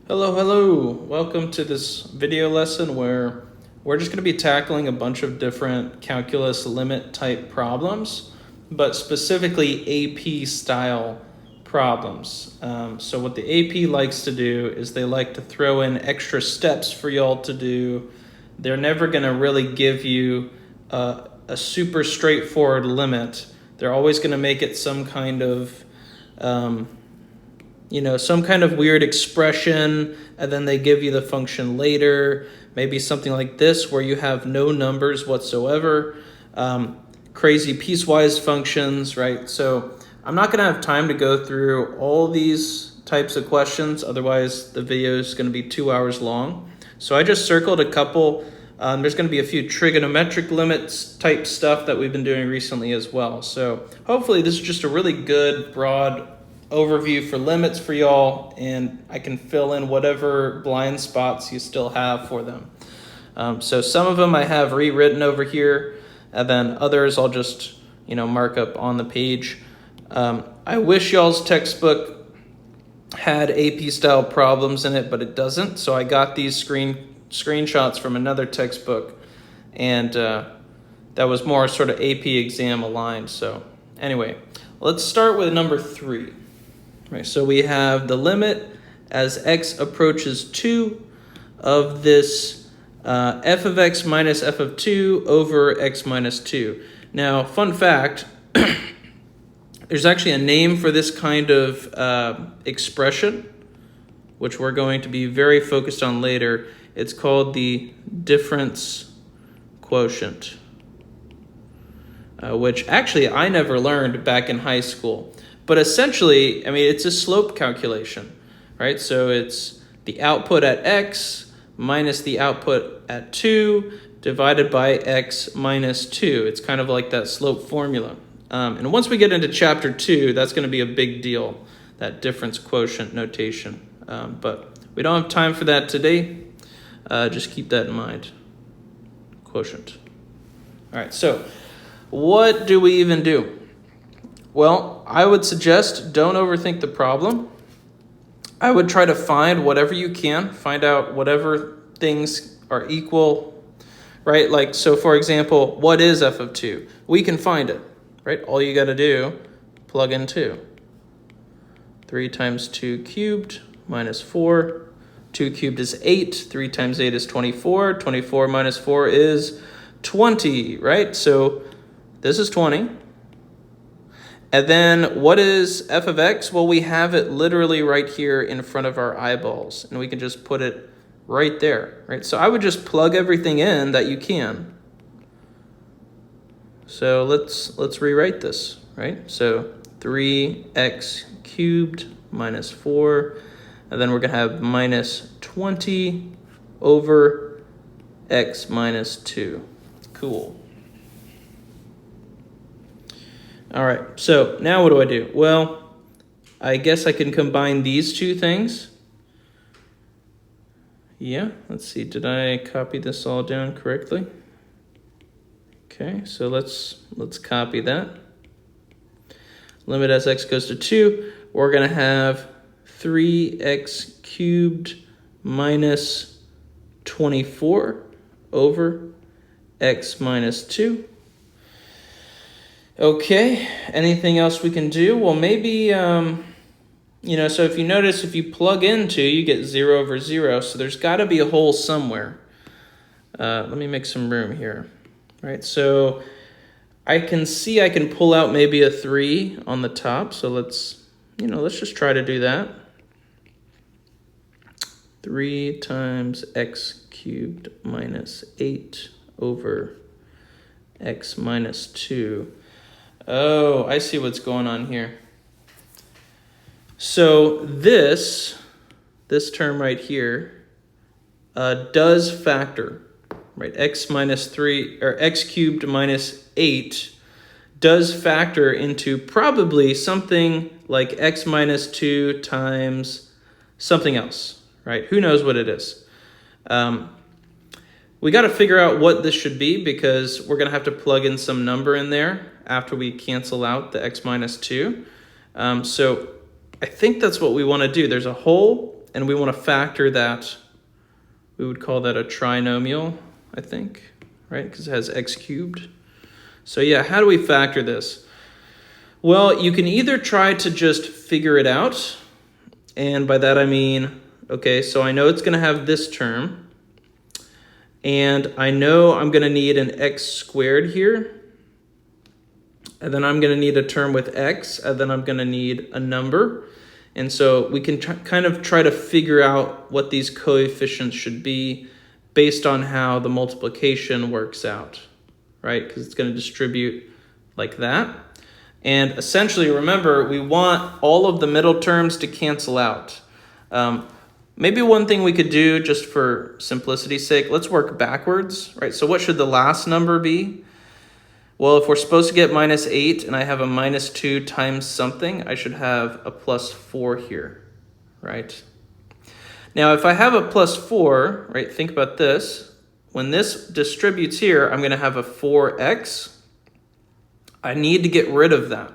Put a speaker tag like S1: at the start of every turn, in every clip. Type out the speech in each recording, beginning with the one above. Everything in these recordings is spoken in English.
S1: Hello. Welcome to this video lesson where we're just going to be tackling a bunch of different calculus limit type problems, but specifically AP style problems. So what the AP likes to do is they like to throw in extra steps for y'all to do. They're never going to really give you a super straightforward limit. They're always going to make it some kind of some kind of weird expression, and then they give you the function later. Maybe something like this where you have no numbers whatsoever. Crazy piecewise functions, right? So I'm not going to have time to go through all these types of questions. Otherwise, the video is going to be 2 hours long. So I just circled a couple. There's going to be a few trigonometric limits type stuff that we've been doing recently as well. So hopefully this is just a really good, broad overview for limits for y'all, and I can fill in whatever blind spots you still have for them. So some of them I have rewritten over here, and then others I'll just mark up on the page. I wish y'all's textbook had AP style problems in it, but it doesn't. So I got these screenshots from another textbook, and that was more sort of AP exam aligned. So anyway, let's start with number 3. Right, so we have the limit as x approaches 2 of this f of x minus f of 2 over x minus 2. Now, fun fact, there's actually a name for this kind of expression, which we're going to be very focused on later. It's called the difference quotient, which actually I never learned back in high school. But essentially, it's a slope calculation, right? So it's the output at x minus the output at 2 divided by x minus 2. It's kind of like that slope formula. And once we get into chapter 2, that's going to be a big deal, that difference quotient notation. But we don't have time for that today. Just keep that in mind. Quotient. All right, so what do we even do? Well, I would suggest don't overthink the problem. I would try to find whatever you can, find out whatever things are equal, right? Like, so for example, what is f of 2? We can find it, right? All you got to do, plug in 2. 3 times 2 cubed minus 4. 2 cubed is 8. 3 times 8 is 24. 24 minus 4 is 20, right? So this is 20. And then what is f of x? Well, we have it literally right here in front of our eyeballs, and we can just put it right there, right? So I would just plug everything in that you can. So let's rewrite this, right? So 3x cubed minus 4, and then we're going to have minus 20 over x minus 2. Cool. All right, so now what do I do? Well, I guess I can combine these two things. Yeah, let's see, did I copy this all down correctly? Okay, so let's copy that. Limit as x goes to 2, we're gonna have 3x cubed minus 24 over x minus 2. Okay, anything else we can do? Well, maybe, so if you notice, if you plug in 2, you get 0 over 0, so there's got to be a hole somewhere. Let me make some room here, right? So I can see I can pull out maybe a 3 on the top, so let's just try to do that. 3 times x cubed minus 8 over x minus 2. Oh, I see what's going on here. So this term right here does factor, right? X minus 3, or x cubed minus 8 does factor into probably something like x minus 2 times something else, right? Who knows what it is? We got to figure out what this should be because we're going to have to plug in some number in there after we cancel out the x minus 2. So I think that's what we want to do. There's a hole and we want to factor that. We would call that a trinomial, I think, right? Because it has x cubed. So yeah, how do we factor this? Well, you can either try to just figure it out, and by that I mean, okay, so I know it's going to have this term, and I know I'm going to need an x squared here, and then I'm going to need a term with x, and then I'm going to need a number. And so we can kind of try to figure out what these coefficients should be based on how the multiplication works out, right? Because it's going to distribute like that. And essentially, remember, we want all of the middle terms to cancel out. Maybe one thing we could do, just for simplicity's sake, let's work backwards, right? So what should the last number be? Well, if we're supposed to get -8 and I have a -2 times something, I should have a +4 here, right? Now, if I have a +4, right, think about this. When this distributes here, I'm going to have a 4x. I need to get rid of that.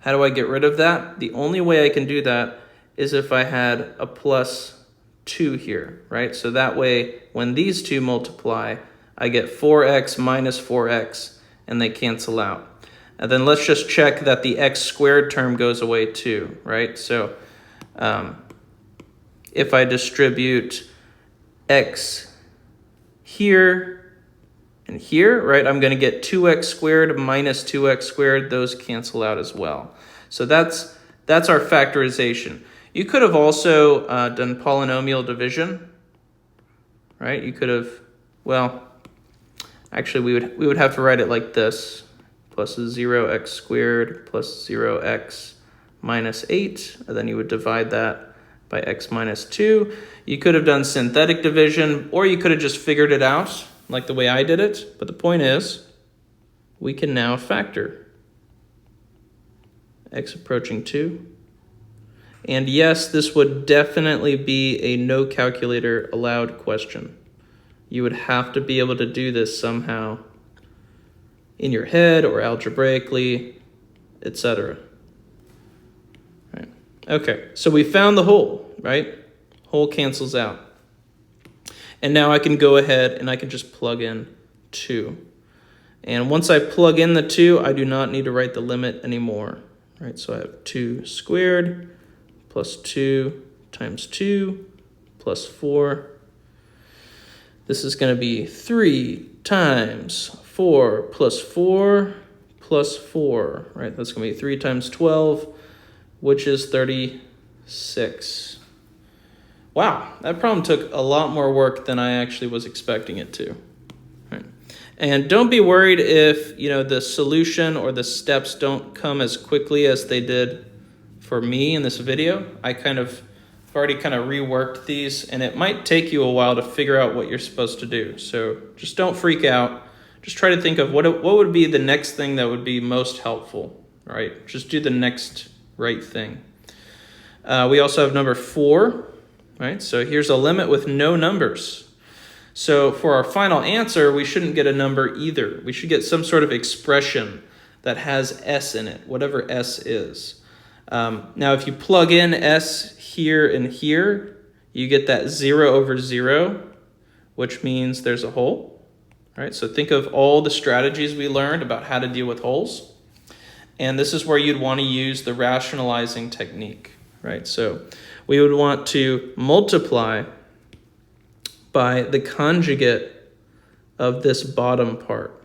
S1: How do I get rid of that? The only way I can do that is if I had a +2 here, right? So that way, when these two multiply, I get 4x minus 4x, and they cancel out. And then let's just check that the x squared term goes away too, right? So if I distribute x here and here, right, I'm going to get 2x squared minus 2x squared. Those cancel out as well. So that's our factorization. You could have also done polynomial division, right? You could have, well, actually, we would have to write it like this: plus 0x squared plus 0x minus 8, and then you would divide that by x minus 2. You could have done synthetic division, or you could have just figured it out like the way I did it. But the point is, we can now factor x approaching 2. And yes, this would definitely be a no calculator allowed question. You would have to be able to do this somehow in your head or algebraically, etc. Right. Okay, so we found the whole, right? Whole cancels out. And now I can go ahead and I can just plug in 2. And once I plug in the 2, I do not need to write the limit anymore, right? So I have 2 squared plus 2 times 2 plus 4. This is going to be 3 times 4 plus 4 plus 4, right? That's going to be 3 times 12, which is 36. Wow, that problem took a lot more work than I actually was expecting it to. Right. And don't be worried if, the solution or the steps don't come as quickly as they did for me in this video. I've already kind of reworked these, and it might take you a while to figure out what you're supposed to do. So just don't freak out. Just try to think of what would be the next thing that would be most helpful, right? Just do the next right thing. We also have number 4, right? So here's a limit with no numbers. So for our final answer, we shouldn't get a number either. We should get some sort of expression that has s in it, whatever s is. Now, if you plug in s here and here, you get that 0 over 0, which means there's a hole, right? So think of all the strategies we learned about how to deal with holes. And this is where you'd want to use the rationalizing technique, right? So we would want to multiply by the conjugate of this bottom part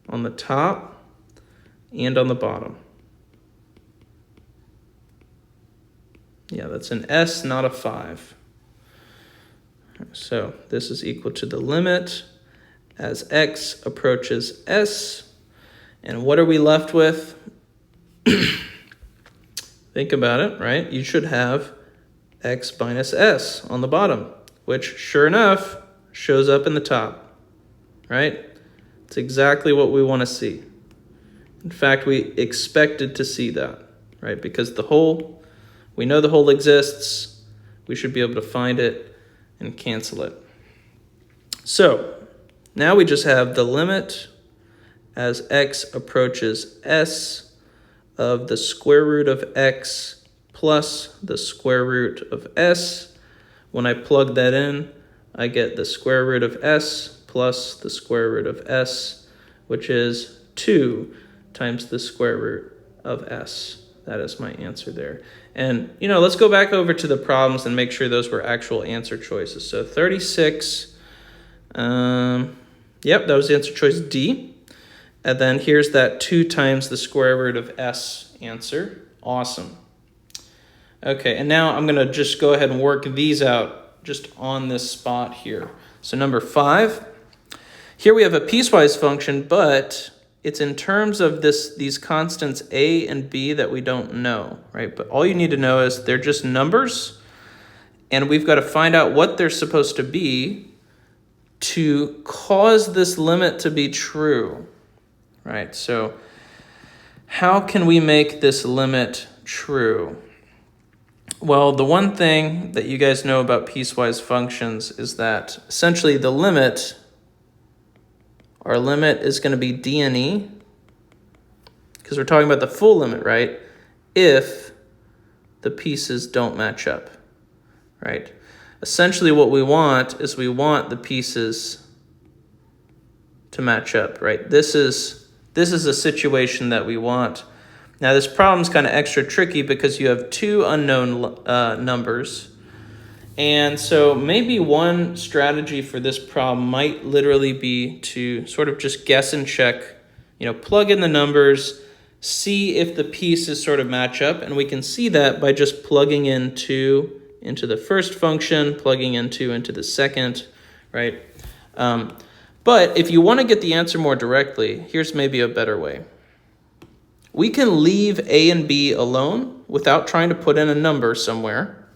S1: on the top and on the bottom. Yeah, that's an s, not a 5. So this is equal to the limit as x approaches s. And what are we left with? Think about it, right? You should have x minus s on the bottom, which sure enough shows up in the top, right? It's exactly what we want to see. In fact, we expected to see that, right? Because we know the hole exists. We should be able to find it and cancel it. So now we just have the limit as x approaches s of the square root of x plus the square root of s. When I plug that in, I get the square root of s plus the square root of s, which is 2 times the square root of s. That is my answer there. And, let's go back over to the problems and make sure those were actual answer choices. So 36, that was answer choice D. And then here's that 2 times the square root of s answer. Awesome. Okay, and now I'm going to just go ahead and work these out just on this spot here. So number 5, here we have a piecewise function, but it's in terms of these constants a and b that we don't know, right? But all you need to know is they're just numbers, and we've got to find out what they're supposed to be to cause this limit to be true, right? So how can we make this limit true? Well, the one thing that you guys know about piecewise functions is that essentially the limit, our limit is going to be d and e, because we're talking about the full limit, right? If the pieces don't match up, right? Essentially what we want is we want the pieces to match up, right? This is a situation that we want. Now this problem's kind of extra tricky because you have 2 unknown numbers. And so maybe one strategy for this problem might literally be to sort of just guess and check, plug in the numbers, see if the pieces sort of match up. And we can see that by just plugging in 2 into the first function, plugging in 2 into the second, right? But if you want to get the answer more directly, here's maybe a better way. We can leave a and b alone without trying to put in a number somewhere.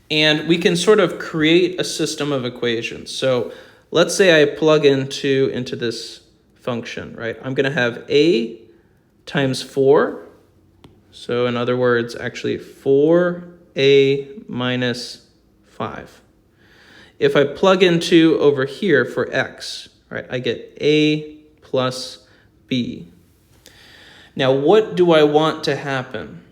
S1: And we can sort of create a system of equations. So let's say I plug in 2 into this function, right? I'm going to have a times 4. So in other words, actually 4a minus 5. If I plug in 2 over here for x, right, I get a plus b. Now, what do I want to happen?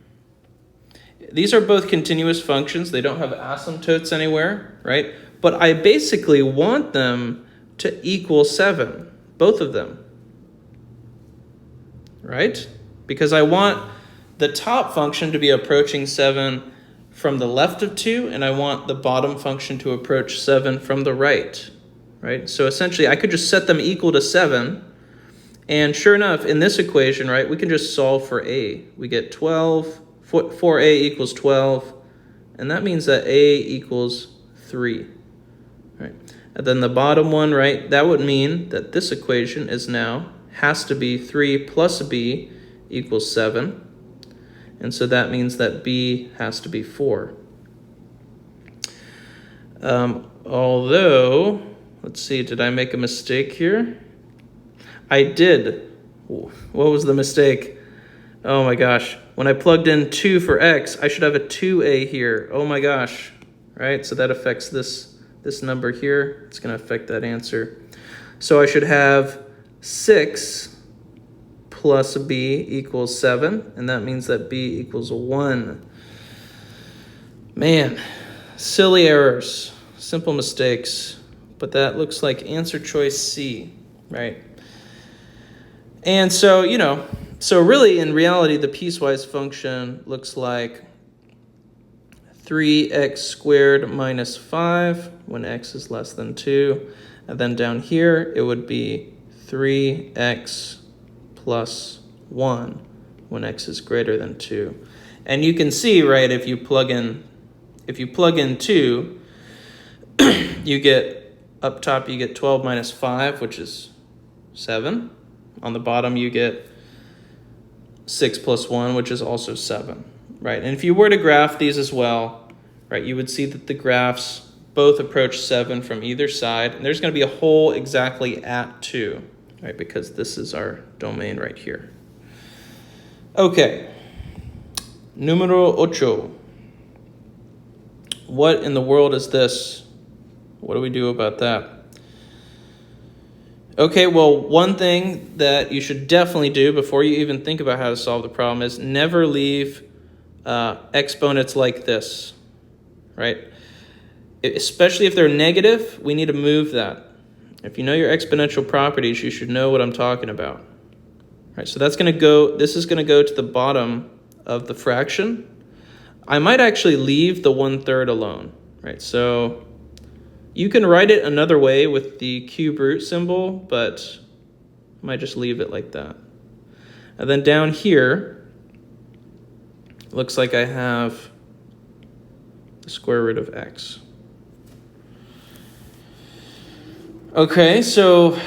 S1: These are both continuous functions. They don't have asymptotes anywhere, right? But I basically want them to equal 7, both of them, right? Because I want the top function to be approaching 7 from the left of 2, and I want the bottom function to approach 7 from the right, right? So essentially, I could just set them equal to 7, and sure enough, in this equation, right, we can just solve for a. We get 12. 4a equals 12, and that means that a equals 3, right? And then the bottom one, right, that would mean that this equation has to be 3 plus b equals 7, and so that means that b has to be 4. Although, let's see, did I make a mistake here? I did. What was the mistake? Oh my gosh. When I plugged in 2 for x, I should have a 2a here. Oh my gosh. Right? So that affects this number here. It's going to affect that answer. So I should have 6 plus b equals 7, and that means that b equals 1. Man, silly errors, simple mistakes, but that looks like answer choice C, right? And so, so really, in reality, the piecewise function looks like 3x squared minus 5 when x is less than 2. And then down here, it would be 3x plus 1 when x is greater than 2. And you can see, right, if you plug in 2, you get, up top, you get 12 minus 5, which is 7. On the bottom, you get 6 plus 1, which is also 7, right? And if you were to graph these as well, right, you would see that the graphs both approach 7 from either side, and there's going to be a hole exactly at 2, right, because this is our domain right here. Okay, numero 8. What in the world is this? What do we do about that? Okay, well, one thing that you should definitely do before you even think about how to solve the problem is never leave exponents like this, right? Especially if they're negative, we need to move that. If you know your exponential properties, you should know what I'm talking about. All right, so that's going to go, this is going to go to the bottom of the fraction. I might actually leave the 1/3 alone, right? So you can write it another way with the cube root symbol, but I might just leave it like that. And then down here, looks like I have the square root of x. Okay, so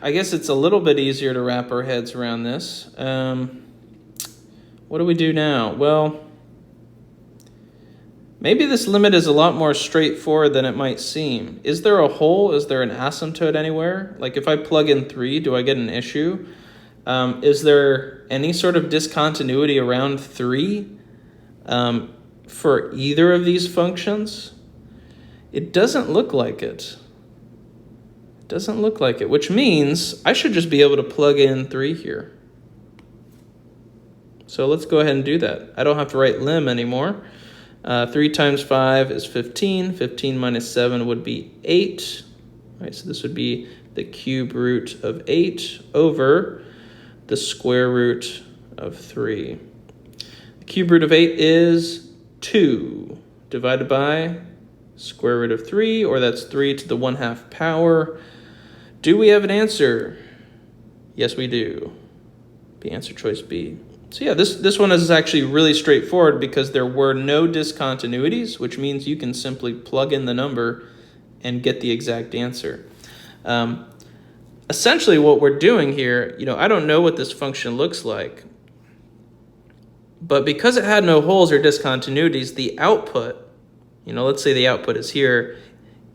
S1: I guess it's a little bit easier to wrap our heads around this. What do we do now? Well, maybe this limit is a lot more straightforward than it might seem. Is there a hole? Is there an asymptote anywhere? Like if I plug in 3, do I get an issue? Is there any sort of discontinuity around 3 for either of these functions? It doesn't look like it. Doesn't look like it, which means I should just be able to plug in 3 here. So let's go ahead and do that. I don't have to write lim anymore. 3 times 5 is 15. 15 minus 7 would be 8. All right, so this would be the cube root of 8 over the square root of 3. The cube root of 8 is 2 divided by square root of 3, or that's 3 to the 1/2 power. Do we have an answer? Yes, we do. Be answer choice B. So yeah, this one is actually really straightforward because there were no discontinuities, which means you can simply plug in the number and get the exact answer. Essentially what we're doing here, I don't know what this function looks like, but because it had no holes or discontinuities, the output, let's say the output is here,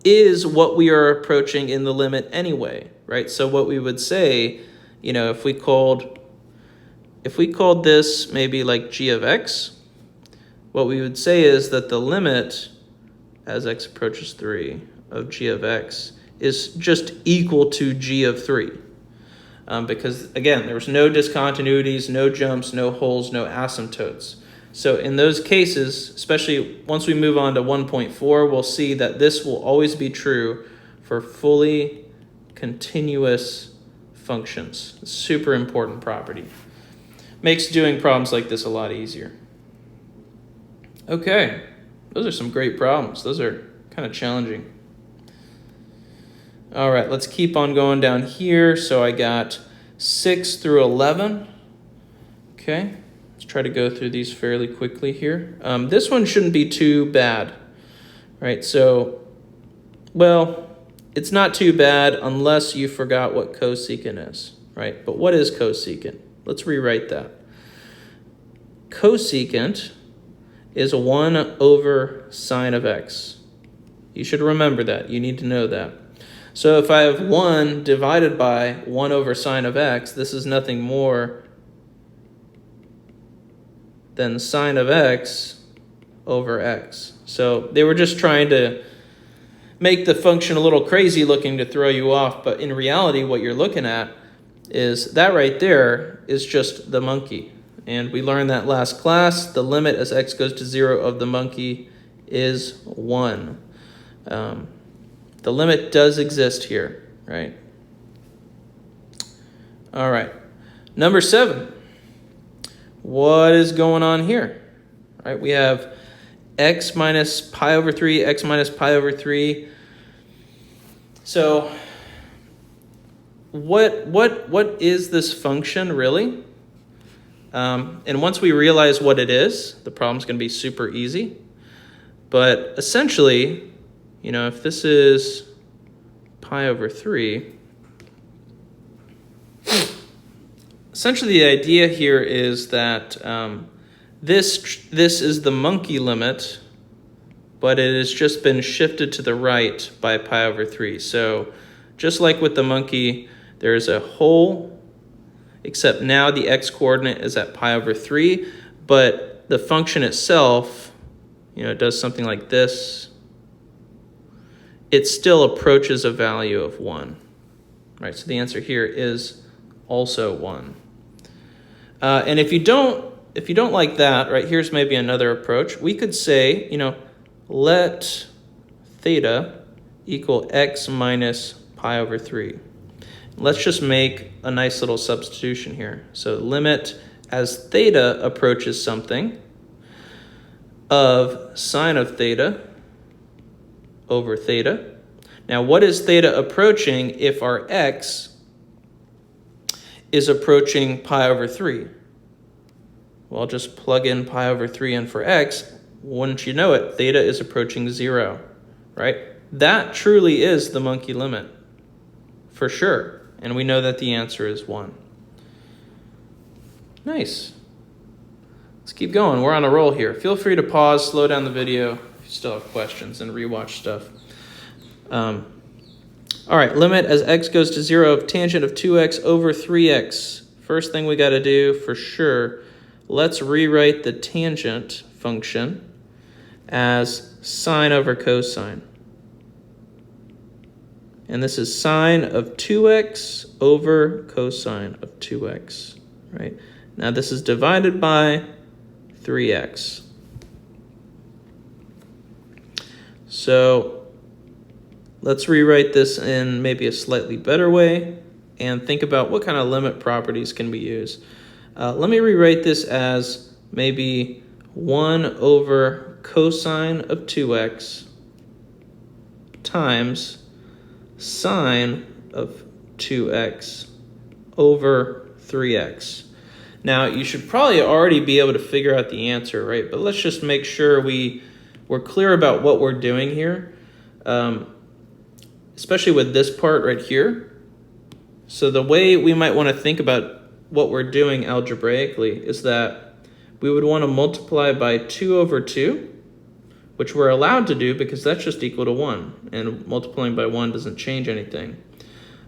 S1: is what we are approaching in the limit anyway, right? So what we would say, if we called this maybe like g of x, what we would say is that the limit as x approaches 3 of g of x is just equal to g of 3. Because again, there was no discontinuities, no jumps, no holes, no asymptotes. So in those cases, especially once we move on to 1.4, we'll see that this will always be true for fully continuous functions. It's a super important property. Makes doing problems like this a lot easier. Okay, those are some great problems. Those are kind of challenging. All right, let's keep on going down here. So I got 6 through 11. Okay. Try to go through these fairly quickly here. This one shouldn't be too bad, right? So, well, it's not too bad unless you forgot what cosecant is, right? But what is cosecant? Let's rewrite that. Cosecant is 1 over sine of x. You should remember that. You need to know that. So if I have 1 divided by 1 over sine of x, this is nothing more than sine of x over x. So they were just trying to make the function a little crazy looking to throw you off, but in reality what you're looking at is that right there is just the monkey. And we learned that last class. The limit as x goes to 0 of the monkey is 1. The limit does exist here, right? All right, number 7. What is going on here? All right, we have x minus pi over 3, x minus pi over 3. So what is this function really? And once we realize what it is, the problem's going to be super easy. But essentially, if this is pi over 3, essentially the idea here is that this is the monkey limit, but it has just been shifted to the right by pi over 3. So just like with the monkey, there's a hole, except now the x-coordinate is at pi over 3, but the function itself, it does something like this. It still approaches a value of 1. So the answer here is also 1. And if you don't if you don't like that, right, here's maybe another approach. We could say, let theta equal x minus pi over 3. Let's just make a nice little substitution here. So limit as theta approaches something of sine of theta over theta. Now, what is theta approaching if our x is approaching pi over 3? Well, just plug in pi over 3 in for x. Wouldn't you know it, theta is approaching 0, right? That truly is the monkey limit, for sure. And we know that the answer is 1. Nice. Let's keep going. We're on a roll here. Feel free to pause, slow down the video if you still have questions, and rewatch stuff. All right, limit as x goes to 0 of tangent of 2x over 3x. First thing we got to do for sure, let's rewrite the tangent function as sine over cosine. And this is sine of 2x over cosine of 2x, right? Now this is divided by 3x. So let's rewrite this in maybe a slightly better way and think about what kind of limit properties can we use. Let me rewrite this as maybe 1 over cosine of 2x times sine of 2x over 3x. Now, you should probably already be able to figure out the answer, right? But let's just make sure we're clear about what we're doing here, especially with this part right here. So the way we might want to think about what we're doing algebraically is that we would want to multiply by 2 over 2, which we're allowed to do because that's just equal to 1, and multiplying by 1 doesn't change anything.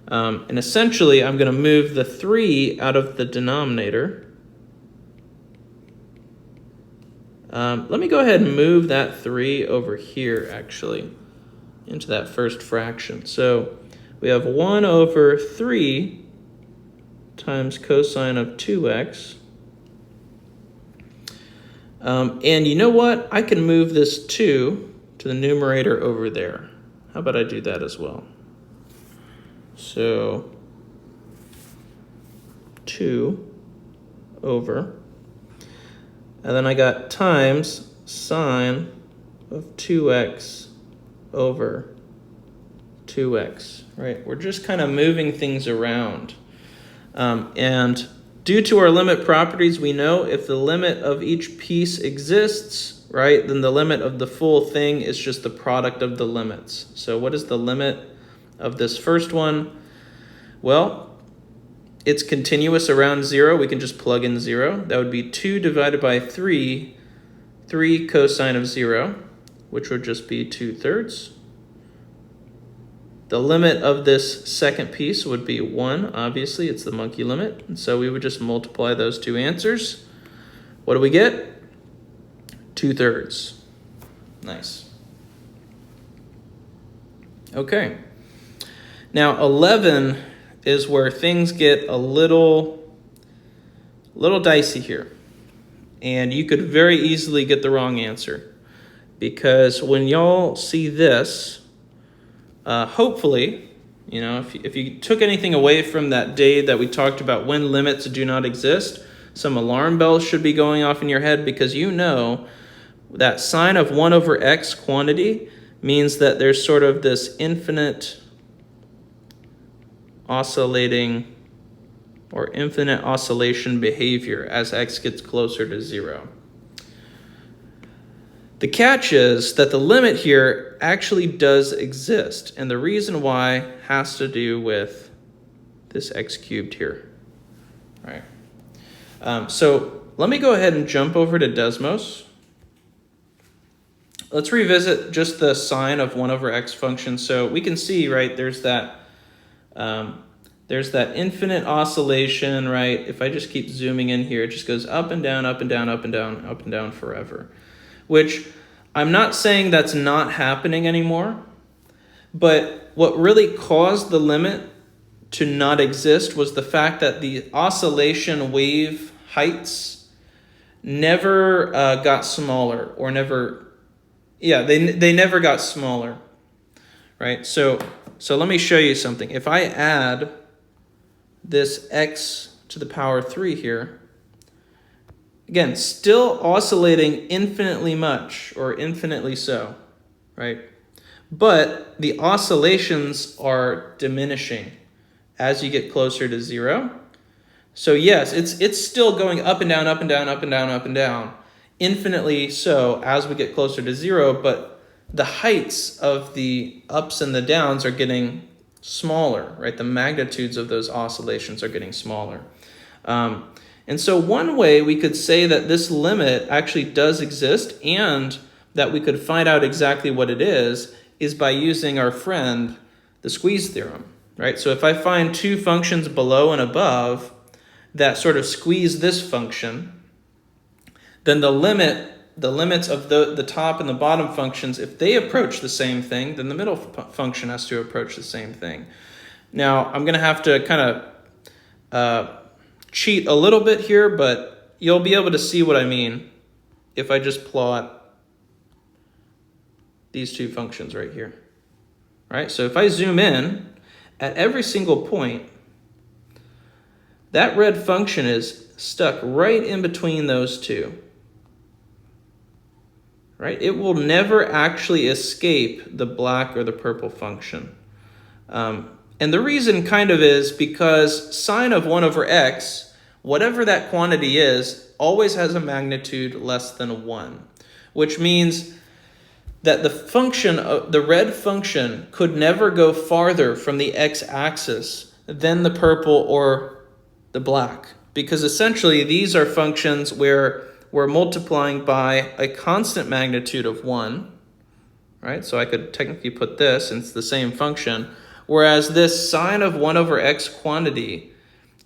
S1: And essentially, I'm going to move the 3 out of the denominator. Let me go ahead and move that 3 over here, actually, into that first fraction. So we have 1 over 3 times cosine of 2x. And you know what? I can move this 2 to the numerator over there. How about I do that as well? So 2 over, and then I got times sine of 2x over 2x, right? We're just kind of moving things around. And due to our limit properties, we know if the limit of each piece exists, right, then the limit of the full thing is just the product of the limits. So what is the limit of this first one? Well, it's continuous around 0. We can just plug in 0. That would be 2 divided by 3 cosine of 0, which would just be 2/3. The limit of this second piece would be 1. Obviously, it's the monkey limit. And so we would just multiply those two answers. What do we get? 2/3. Nice. Okay. Now, 11 is where things get a little dicey here. And you could very easily get the wrong answer. Because when y'all see this, hopefully, if you took anything away from that day that we talked about when limits do not exist, some alarm bells should be going off in your head, because you know that sine of 1 over x quantity means that there's sort of this infinite oscillating or infinite oscillation behavior as x gets closer to 0. The catch is that the limit here actually does exist, and the reason why has to do with this x cubed here, right? So let me go ahead and jump over to Desmos. Let's revisit just the sine of 1 over x function. So we can see, right, there's that infinite oscillation, right? If I just keep zooming in here, it just goes up and down, up and down, up and down, up and down forever. Which I'm not saying that's not happening anymore, but what really caused the limit to not exist was the fact that the oscillation wave heights never got smaller, or never, yeah, they never got smaller, right? So let me show you something. If I add this x to the power 3 here, again, still oscillating infinitely much, or infinitely so, right? But the oscillations are diminishing as you get closer to 0. So yes, it's still going up and down, up and down, up and down, up and down, infinitely so as we get closer to 0, but the heights of the ups and the downs are getting smaller, right? The magnitudes of those oscillations are getting smaller. And so one way we could say that this limit actually does exist and that we could find out exactly what it is by using our friend, the squeeze theorem, right? So if I find two functions below and above that sort of squeeze this function, then the limits of the top and the bottom functions, if they approach the same thing, then the middle function has to approach the same thing. Now, I'm going to have to kind of cheat a little bit here, but you'll be able to see what I mean if I just plot these two functions right here. All right, so if I zoom in, at every single point, that red function is stuck right in between those two. Right? It will never actually escape the black or the purple function. And the reason kind of is because sine of 1 over x, whatever that quantity is, always has a magnitude less than 1, which means that the function, the red function, could never go farther from the x-axis than the purple or the black, because essentially these are functions where we're multiplying by a constant magnitude of 1, right? So I could technically put this, and it's the same function, whereas this sine of 1 over x quantity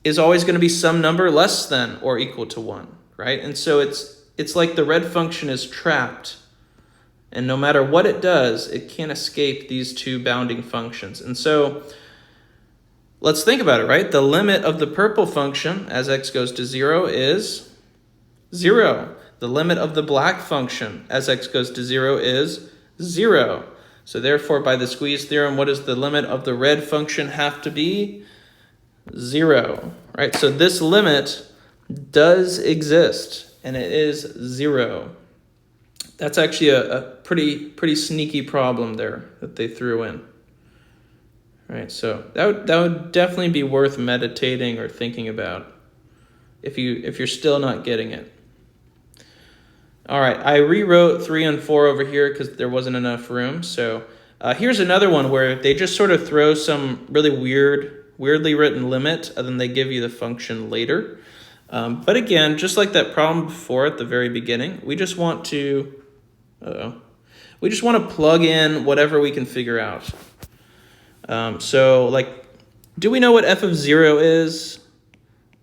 S1: is always going to be some number less than or equal to 1, right? And so it's like the red function is trapped, and no matter what it does, it can't escape these two bounding functions. And so let's think about it, right? The limit of the purple function as x goes to 0 is 0. The limit of the black function as x goes to 0 is 0. So therefore, by the squeeze theorem, what does the limit of the red function have to be? 0. Right? So this limit does exist, and it is 0. That's actually a pretty sneaky problem there that they threw in. Right? So that would definitely be worth meditating or thinking about if you're still not getting it. All right, I rewrote 3 and 4 over here because there wasn't enough room. So here's another one where they just sort of throw some really weirdly written limit, and then they give you the function later. But again, just like that problem before at the very beginning, we just want to plug in whatever we can figure out. So like, do we know what f of 0 is?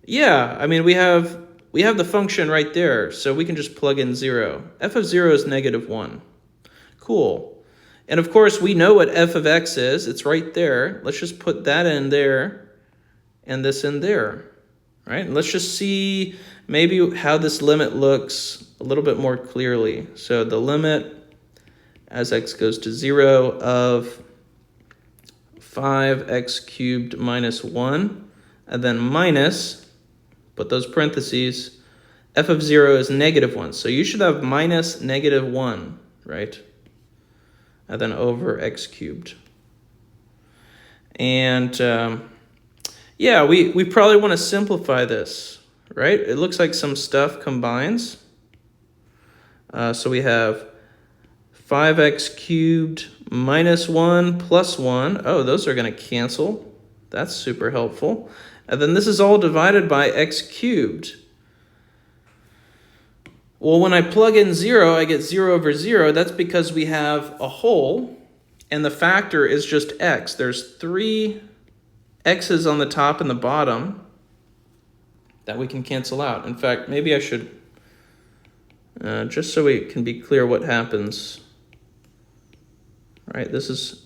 S1: Yeah, I mean, we have the function right there, so we can just plug in 0. F of 0 is -1. Cool. And of course, we know what f of x is. It's right there. Let's just put that in there and this in there, right? And let's just see maybe how this limit looks a little bit more clearly. So the limit as x goes to 0 of 5x cubed minus 1, and then minus, put those parentheses, f of 0 is -1. So you should have minus -1, right? And then over x cubed. And yeah, we probably want to simplify this, right? It looks like some stuff combines. So we have 5x cubed minus 1 plus 1. Oh, those are going to cancel. That's super helpful. And then this is all divided by x cubed. Well, when I plug in 0, I get 0 over 0. That's because we have a whole, and the factor is just x. There's 3 x's on the top and the bottom that we can cancel out. In fact, maybe I should, just so we can be clear what happens. Right, this is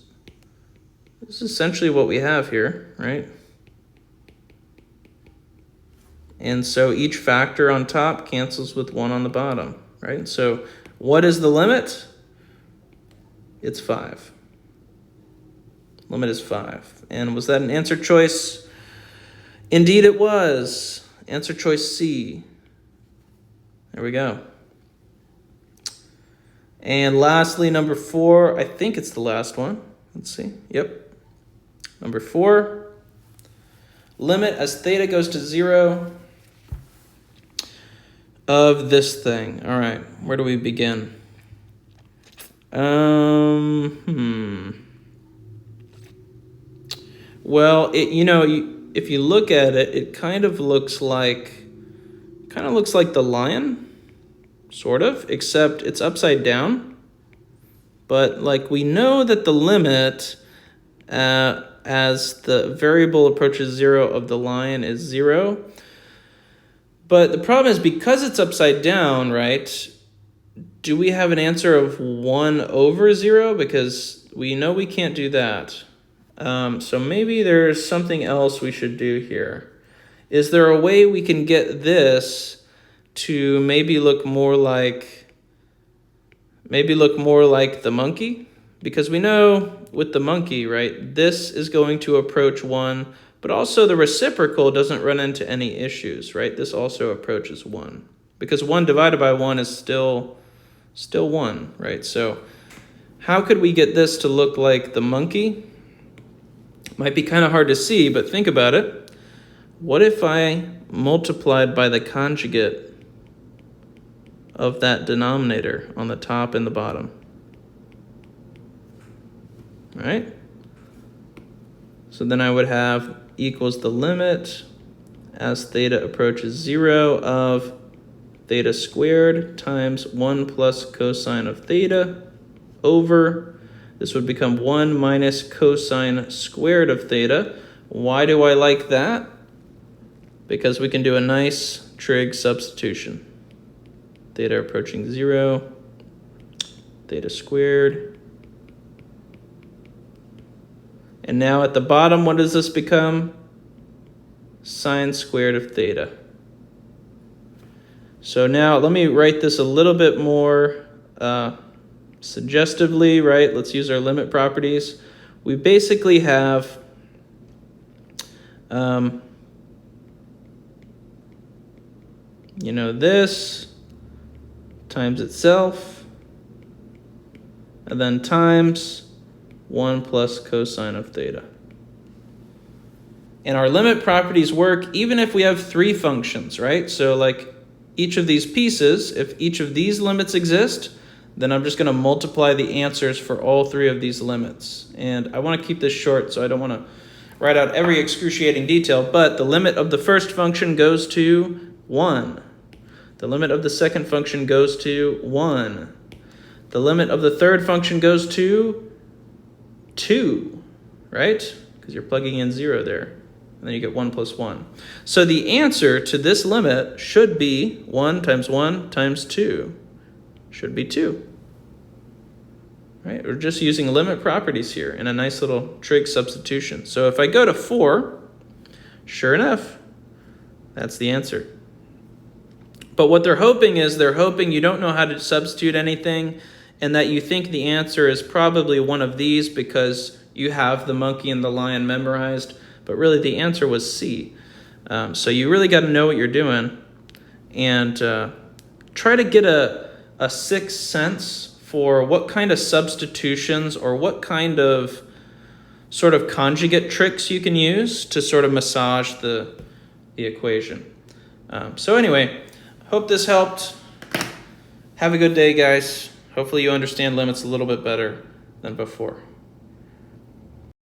S1: essentially what we have here, right? And so each factor on top cancels with 1 on the bottom, right? So what is the limit? It's 5. Limit is 5. And was that an answer choice? Indeed it was. Answer choice C. There we go. And lastly, number 4, I think it's the last one. Let's see. Yep. Number 4, limit as theta goes to 0 of this thing. All right, where do we begin? Well, if you look at it, it kind of looks like the lion, sort of, except it's upside down. But like we know that the limit as the variable approaches 0 of the lion is 0. But the problem is because it's upside down, right? Do we have an answer of 1 over 0? Because we know we can't do that. So maybe there's something else we should do here. Is there a way we can get this to maybe look more like the monkey? Because we know with the monkey, right, this is going to approach 1, but also the reciprocal doesn't run into any issues, right? This also approaches 1. Because 1 divided by 1 is still 1, right? So how could we get this to look like the monkey? Might be kind of hard to see, but think about it. What if I multiplied by the conjugate of that denominator on the top and the bottom? Right? So then I would have equals the limit as theta approaches 0 of theta squared times 1 plus cosine of theta over, this would become 1 minus cosine squared of theta. Why do I like that? Because we can do a nice trig substitution. Theta approaching 0, theta squared. And now at the bottom, what does this become? Sine squared of theta. So now let me write this a little bit more suggestively, right? Let's use our limit properties. We basically have this times itself, and then times 1 plus cosine of theta. And our limit properties work even if we have 3 functions, right? So like each of these pieces, if each of these limits exist, then I'm just going to multiply the answers for all 3 of these limits. And I want to keep this short, so I don't want to write out every excruciating detail, but the limit of the first function goes to 1. The limit of the second function goes to 1. The limit of the third function goes to 2, right? Because you're plugging in 0 there. And then you get 1 plus 1. So the answer to this limit should be 1 times 2. Should be 2. Right? We're just using limit properties here in a nice little trig substitution. So if I go to 4, sure enough, that's the answer. But what they're hoping you don't know how to substitute anything and that you think the answer is probably one of these because you have the monkey and the lion memorized, but really the answer was C. So you really got to know what you're doing and try to get a sixth sense for what kind of substitutions or what kind of sort of conjugate tricks you can use to sort of massage the equation. So anyway, hope this helped. Have a good day, guys. Hopefully you understand limits a little bit better than before.